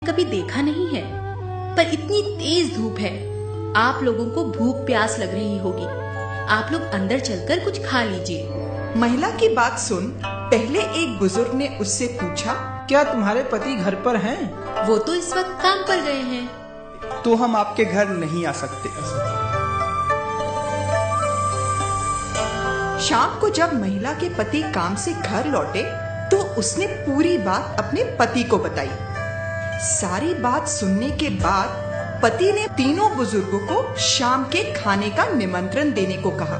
कभी देखा नहीं है, पर इतनी तेज धूप है, आप लोगों को भूख प्यास लग रही होगी। आप लोग अंदर चलकर कुछ खा लीजिए। महिला की बात सुन पहले एक बुजुर्ग ने उससे पूछा, क्या तुम्हारे पति घर पर हैं? वो तो इस वक्त काम पर गए हैं। तो हम आपके घर नहीं आ सकते। शाम को जब महिला के पति काम से घर लौटे तो उसने पूरी बात अपने पति को बताई। सारी बात सुनने के बाद पति ने तीनों बुजुर्गों को शाम के खाने का निमंत्रण देने को कहा।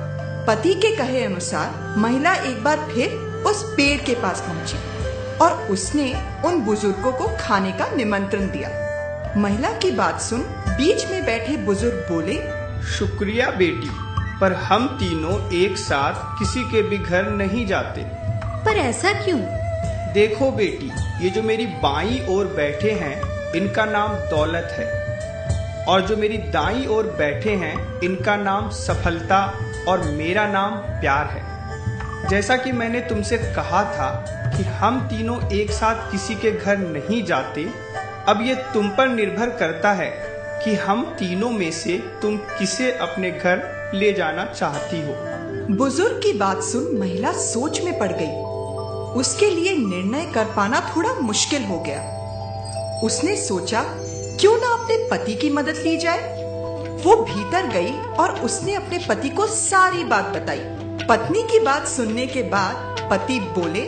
पति के कहे अनुसार महिला एक बार फिर उस पेड़ के पास पहुंची और उसने उन बुजुर्गों को खाने का निमंत्रण दिया। महिला की बात सुन बीच में बैठे बुजुर्ग बोले, शुक्रिया बेटी, पर हम तीनों एक साथ किसी के भी घर नहीं जाते। पर ऐसा क्यों? देखो बेटी, ये जो मेरी बाईं ओर बैठे हैं इनका नाम दौलत है, और जो मेरी दाईं ओर बैठे हैं इनका नाम सफलता और मेरा नाम प्यार है। जैसा कि मैंने तुमसे कहा था कि हम तीनों एक साथ किसी के घर नहीं जाते, अब ये तुम पर निर्भर करता है कि हम तीनों में से तुम किसे अपने घर ले जाना चाहती हो। बुजुर्ग की बात सुन महिला सोच में पड़ गई। उसके लिए निर्णय कर पाना थोड़ा मुश्किल हो गया। उसने सोचा क्यों ना अपने पति की मदद ली जाए। वो भीतर गई और उसने अपने पति को सारी बात बताई। पत्नी की बात सुनने के बाद पति बोले,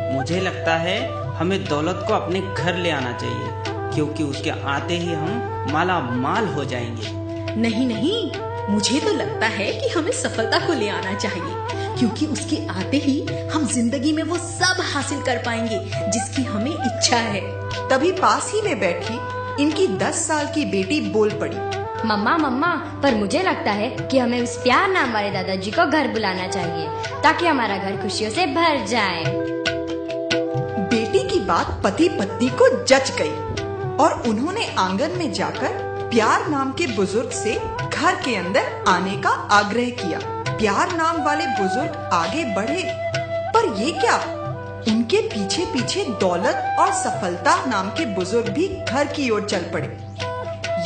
मुझे लगता है हमें दौलत को अपने घर ले आना चाहिए, क्योंकि उसके आते ही हम माला माल हो जाएंगे। नहीं नहीं, मुझे तो लगता है कि हमें सफलता को ले आना चाहिए, क्योंकि उसके आते ही हम जिंदगी में वो सब हासिल कर पाएंगे जिसकी हमें इच्छा है। तभी पास ही में बैठी इनकी 10 साल की बेटी बोल पड़ी, मम्मा, पर मुझे लगता है कि हमें उस प्यार नाम वाले दादाजी को घर बुलाना चाहिए, ताकि हमारा घर खुशियों से भर जाए। बेटी की बात पति पत्नी को जच गई और उन्होंने आंगन में जाकर प्यार नाम के बुजुर्ग से घर के अंदर आने का आग्रह किया। प्यार नाम वाले बुजुर्ग आगे बढ़े, पर ये क्या, उनके पीछे पीछे दौलत और सफलता नाम के बुजुर्ग भी घर की ओर चल पड़े।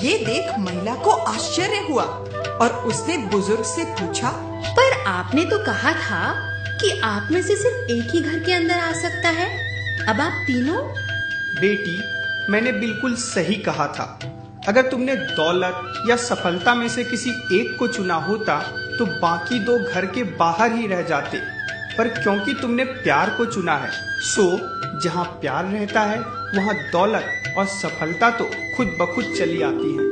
ये देख महिला को आश्चर्य हुआ और उसने बुजुर्ग से पूछा, पर आपने तो कहा था कि आप में से सिर्फ एक ही घर के अंदर आ सकता है, अब आप तीनों? बेटी, मैंने बिल्कुल सही कहा था। अगर तुमने दौलत या सफलता में से किसी एक को चुना होता तो बाकी दो घर के बाहर ही रह जाते, पर क्योंकि तुमने प्यार को चुना है, सो जहाँ प्यार रहता है वहाँ दौलत और सफलता तो खुद ब खुद चली आती है।